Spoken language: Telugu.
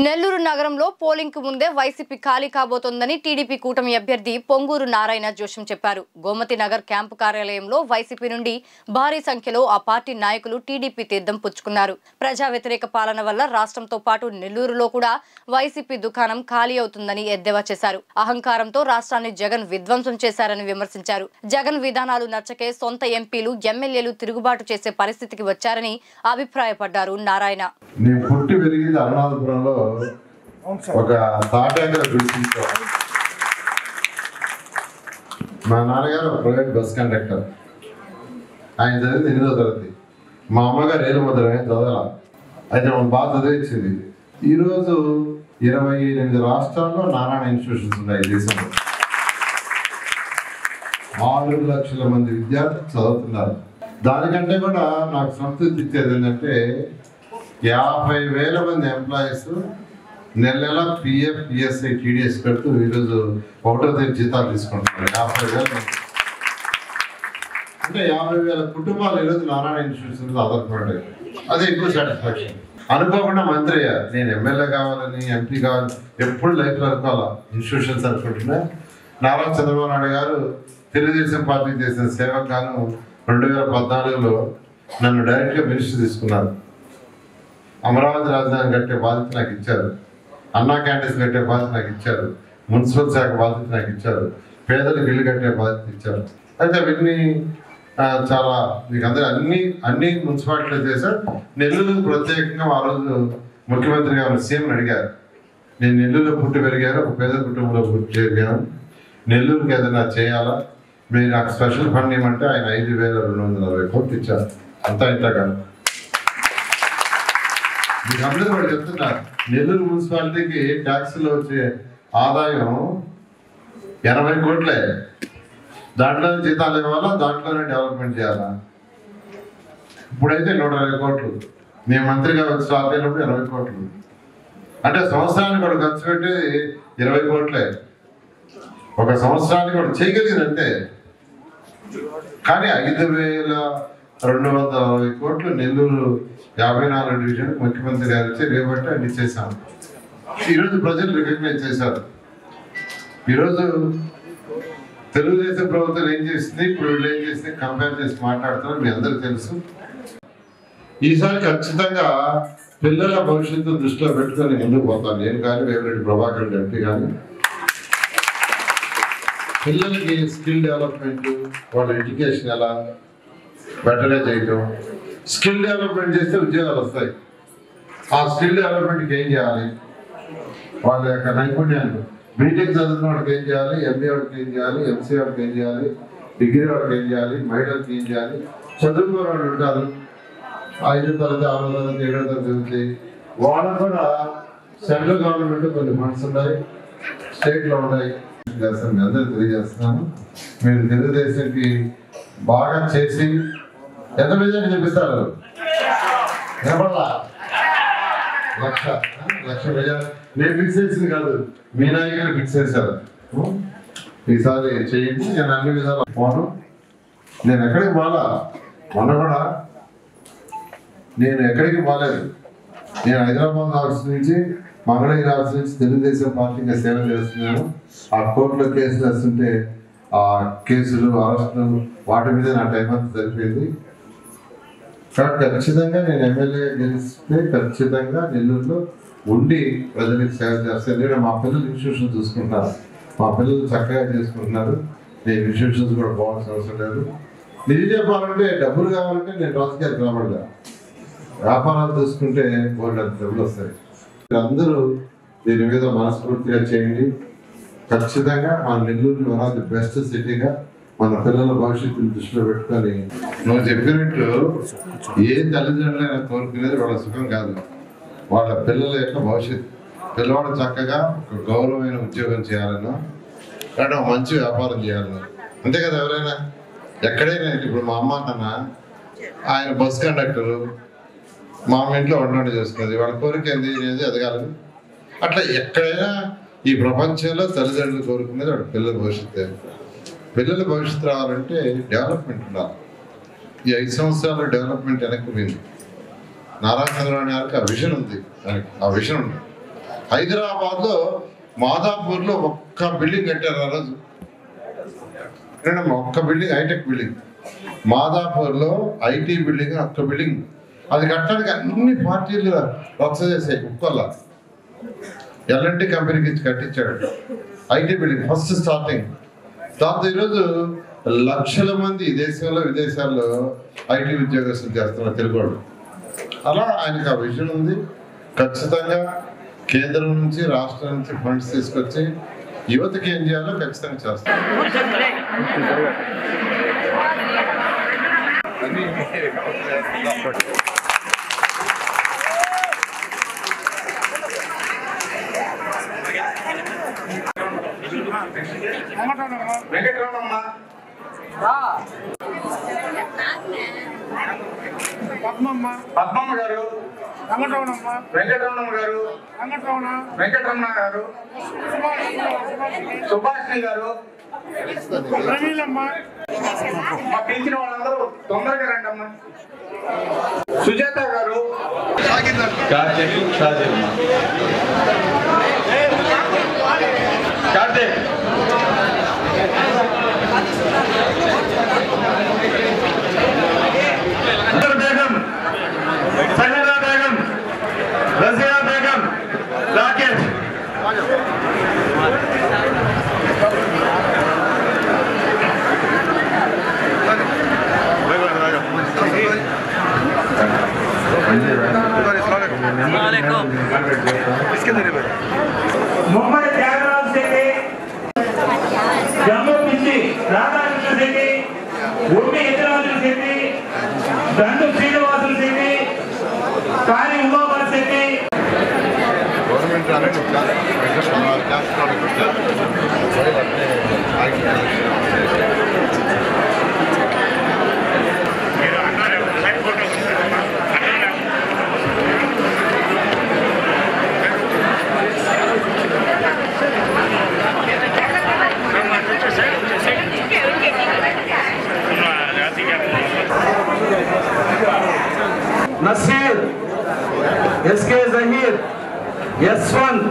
నెల్లూరు నగరంలో పోలింగ్ కు ముందే వైసీపీ ఖాళీ కాబోతోందని టీడీపీ కూటమి అభ్యర్థి పొంగూరు నారాయణ జోషం చెప్పారు. గోమతి నగర్ క్యాంపు కార్యాలయంలో వైసీపీ నుండి భారీ సంఖ్యలో ఆ పార్టీ నాయకులు టీడీపీ తీర్థం పుచ్చుకున్నారు. ప్రజా వ్యతిరేక పాలన వల్ల రాష్ట్రంతో పాటు నెల్లూరులో కూడా వైసీపీ దుకాణం ఖాళీ అవుతుందని ఎద్దేవా చేశారు. అహంకారంతో రాష్ట్రాన్ని జగన్ విధ్వంసం చేశారని విమర్శించారు. జగన్ విధానాలు నచ్చకే సొంత ఎంపీలు ఎమ్మెల్యేలు తిరుగుబాటు చేసే పరిస్థితికి వచ్చారని అభిప్రాయపడ్డారు నారాయణ. ఒక తాటాంగల గుర్తించారు. మా నాన్నగారు ప్రైవేట్ బస్ కండక్టర్. ఆయన చదివింది 8వ తరగతి. మా అమ్మగారు 7 ముద్రమే చదవాల. అయితే మన బాగా చదివించింది. ఈరోజు 28 రాష్ట్రాల్లో నారాయణ ఇన్స్టిట్యూషన్స్ ఉన్నాయి దేశంలో. 6 లక్షల మంది విద్యార్థులు చదువుతున్నారు. దానికంటే కూడా నాకు సంతృప్తి ఇచ్చేది ఏంటంటే 50,000 మంది ఎంప్లాయీస్ నెల పిఎఫ్ పిఎస్ఐ టీడీఎస్ కడుతూ ఈరోజు 1వ తేదీ జీతాలు తీసుకుంటున్నారు. 50,000 అంటే 50,000 కుటుంబాలు ఈరోజు నారాయణ ఇన్స్టిట్యూషన్స్ ఆధారపడ్డాయి. అదే ఎక్కువ సాటిస్ఫాక్షన్. అనుకోకుండా మంత్రి అయ్యా. నేను ఎమ్మెల్యే కావాలని ఎంపీ కావాలని ఎప్పుడు లైఫ్లో అనుకోవాలా. ఇన్స్టిట్యూషన్స్ అనుకుంటున్నా. నారా చంద్రబాబు నాయుడు గారు తెలుగుదేశం పార్టీకి చేసిన సేవకు గాను 2014లో నన్ను డైరెక్ట్గా మినిస్టర్ తీసుకున్నారు. అమరావతి రాజధాని కట్టే బాధ్యత నాకు ఇచ్చారు. అన్నా క్యాంటీన్స్ కట్టే బాధ్యత నాకు ఇచ్చారు. మున్సిపల్ శాఖ బాధ్యత నాకు ఇచ్చారు. పేదలకు ఇల్లు కట్టే బాధ్యత ఇచ్చారు. అయితే అవన్నీ చాలా మీకు అందరూ అన్ని మున్సిపాలిటీలు చేశారు. నెల్లూరు ప్రత్యేకంగా ఆ రోజు ముఖ్యమంత్రి గారు సీఎంని అడిగారు. నేను నెల్లూరులో పుట్టి పెరిగాను, ఒక పేద కుటుంబంలో పుట్టి పెరిగాను, నెల్లూరుకి ఏదైనా చేయాలా, మీరు నాకు స్పెషల్ ఫండ్ ఇవ్వమంటే ఆయన 5,240 కోట్లు ఇచ్చారు. అంతా ఇంత కాదు. మీకు అందరూ కూడా చెప్తున్నారు, నెల్లూరు మున్సిపాలిటీకి ట్యాక్స్లో వచ్చే ఆదాయం 80 కోట్లే. దాంట్లోనే జీతాలు ఇవ్వాలా, దాంట్లోనే డెవలప్మెంట్ చేయాలా. ఇప్పుడైతే 120 కోట్లు. మేము మంత్రిగా స్టార్ట్ అయినప్పుడు 80 కోట్లు. అంటే సంవత్సరానికి కూడా ఖర్చు పెట్టి 20 కోట్లే. ఒక సంవత్సరానికి కూడా చేయగలిగిందంటే. కానీ 5,240 కోట్లు నెల్లూరు 54 డివిజన్ ముఖ్యమంత్రి గారు వచ్చి రేపట్టి అన్ని చేశాము. ఈరోజు ప్రజలు రికగ్నైజ్ చేశారు. ఈరోజు తెలుగుదేశం ప్రభుత్వం ఏం చేసింది, ఇప్పుడు వీళ్ళు ఏం చేసింది కంపేర్ చేసి మాట్లాడుతున్నారు. మీ అందరికీ తెలుసు. ఈసారి ఖచ్చితంగా పిల్లల భవిష్యత్తు దృష్టిలో పెట్టుకొని ముందుకు పోతాను. నేను కానీ వేమిరెడ్డి ప్రభాకర్ రెడ్డి ఎంపీ కానీ పిల్లలకి స్కిల్ డెవలప్మెంట్, వాళ్ళ ఎడ్యుకేషన్ ఎలా బెటర్గా చేయటం. స్కిల్ డెవలప్మెంట్ చేస్తే ఉద్యోగాలు వస్తాయి. ఆ స్కిల్ డెవలప్మెంట్కి ఏం చేయాలి, వాళ్ళ యొక్క నైపుణ్యాలు, బీటెక్ చదువుతున్న వాడికి ఏం చేయాలి, ఎంబీఏ వాడికి ఏం చేయాలి, ఎంసీ వాడికి ఏం చేయాలి, డిగ్రీ వాడికి ఏం చేయాలి, మహిళలకు ఏం చేయాలి. చదువుకునే వాళ్ళు ఉంటారు, 5వ తరగతి 6వ తరగతి 7వ తరగతి చదివితే వాళ్ళకు కూడా సెంట్రల్ గవర్నమెంట్ కొన్ని ఫండ్స్ ఉన్నాయి, స్టేట్లో ఉన్నాయి. మీ అందరూ తెలియజేస్తున్నాను. మీరు తెలుగుదేశంకి బాగా చేసి ఎంత మెజారిటీ చూపిస్తారు? వినపడలా? 1,00,000 మెజారిటీ నేను ఫిక్స్ చేసింది కాదు, మీ నాయకులు ఫిక్స్ చేశారు. ఈసారి చేయండి. నేను అన్ని విధాలు పోను. నేను ఎక్కడికి పోలా. మొన్న కూడా నేను ఎక్కడికి పోలేదు. నేను హైదరాబాద్ ఆఫీస్ నుంచి మంగళగిరి ఆఫీస్ నుంచి తెలుగుదేశం పార్టీగా సేవ చేస్తున్నాను. ఆ కోర్టులో కేసులు వేస్తుంటే ఆ కేసులు, అరెస్టులు, వాటి మీద నా టైం అంతా సరిపోయింది. కాబట్టి ఖచ్చితంగా నేను ఎమ్మెల్యే గెలిస్తే ఖచ్చితంగా నెల్లూరులో ఉండి ప్రజలకు సేవ చేస్తాను. నేను మా పిల్లలు ఇన్స్టిట్యూషన్ చూసుకుంటున్నారు. మా పిల్లలు చక్కగా చేసుకుంటున్నారు. నేను ఇన్స్టిట్యూషన్స్ కూడా పోవాల్సిన అవసరం లేదు. నిజం చెప్పాలంటే డబ్బులు కావాలంటే నేను రాజకీయాలకు రాబడదా. వ్యాపారాలు చూసుకుంటే బోర్డు డబ్బులు వస్తాయి. అందరూ దీని మీద మనస్ఫూర్తిగా చేయండి. ఖచ్చితంగా మన Nellore one of the best సిటీగా మన పిల్లల భవిష్యత్తుని దృష్టిలో పెట్టుకొని, నువ్వు చెప్పినట్లు ఏ తల్లిదండ్రులైనా కోరుకునేది వాళ్ళ సుఖం కాదు, వాళ్ళ పిల్లల యొక్క భవిష్యత్తు. పిల్లవాడు చక్కగా ఒక గౌరవమైన ఉద్యోగం చేయాలన్నా, అంటే ఒక మంచి వ్యాపారం చేయాలన్నా, అంతే కదా. ఎవరైనా ఎక్కడైనా, ఇప్పుడు మా అమ్మ అన్న ఆయన బస్ కండక్టరు, మా అమ్మ ఇంట్లో వంట చేసుకున్నది, వాళ్ళ కోరిక ఏంది అనేది ఎదగాలని. అట్లా ఎక్కడైనా ఈ ప్రపంచంలో తల్లిదండ్రులు కోరుకునేది వాడి పిల్లల భవిష్యత్తు. పిల్లల భవిష్యత్తు రావాలంటే డెవలప్మెంట్ ఉండాలి. ఈ 5 సంవత్సరాల డెవలప్మెంట్ వెనక్కి పోయింది. నారా చంద్రబాబు గారికి ఆ విజన్ ఉంది, దానికి ఆ విజన్ ఉంది. హైదరాబాద్లో మాదాపూర్లో ఒక్క బిల్డింగ్ కట్టారు ఆ రోజు. ఒక్క బిల్డింగ్, హైటెక్ బిల్డింగ్. మాదాపూర్లో ఐటీ బిల్డింగ్, ఒక్క బిల్డింగ్. అది కట్టడానికి అన్ని పార్టీలు రచ్చ చేసాయి. ఒక్కల్లా ఎల్ఎన్టీ కంపెనీకి ఇచ్చి కట్టించాడు ఐటీ బిల్డింగ్ ఫస్ట్ స్టార్టింగ్. దాంతో ఈరోజు లక్షల మంది దేశంలో విదేశాల్లో ఐటీ ఉద్యోగస్తులు చేస్తున్నారు తెలుగు వాళ్ళు. అలా ఆయనకు ఆ విజన్ ఉంది. ఖచ్చితంగా కేంద్రం నుంచి రాష్ట్రం నుంచి ఫండ్స్ తీసుకొచ్చి యువతకి ఏం చేయాలో ఖచ్చితంగా చేస్తారు. పద్మమ్మ గారు, వెంకటరమణ గారు, వెంకటరమణ గారు, సుభాషిణి గారు, మా పిలిచిన వాళ్ళందరూ తొందరగా రండి అమ్మా. సుజాత గారు, కార్తీక్, బేగం, సహీరా బేగం, రజియా బేగం, రాకేష్. మొహమ్మద్ త్యాగరాజు శెట్టి, జమ్మూ నుంచి రాధాకృష్ణ శెట్టి, ఉమ్మి ఇతరాజుల శెట్టి, దండు శ్రీనివాసుల శెట్టి, కాళీ ఉమాబాద్ శెట్టి. नसीर, एसके जहीर, यशवंत,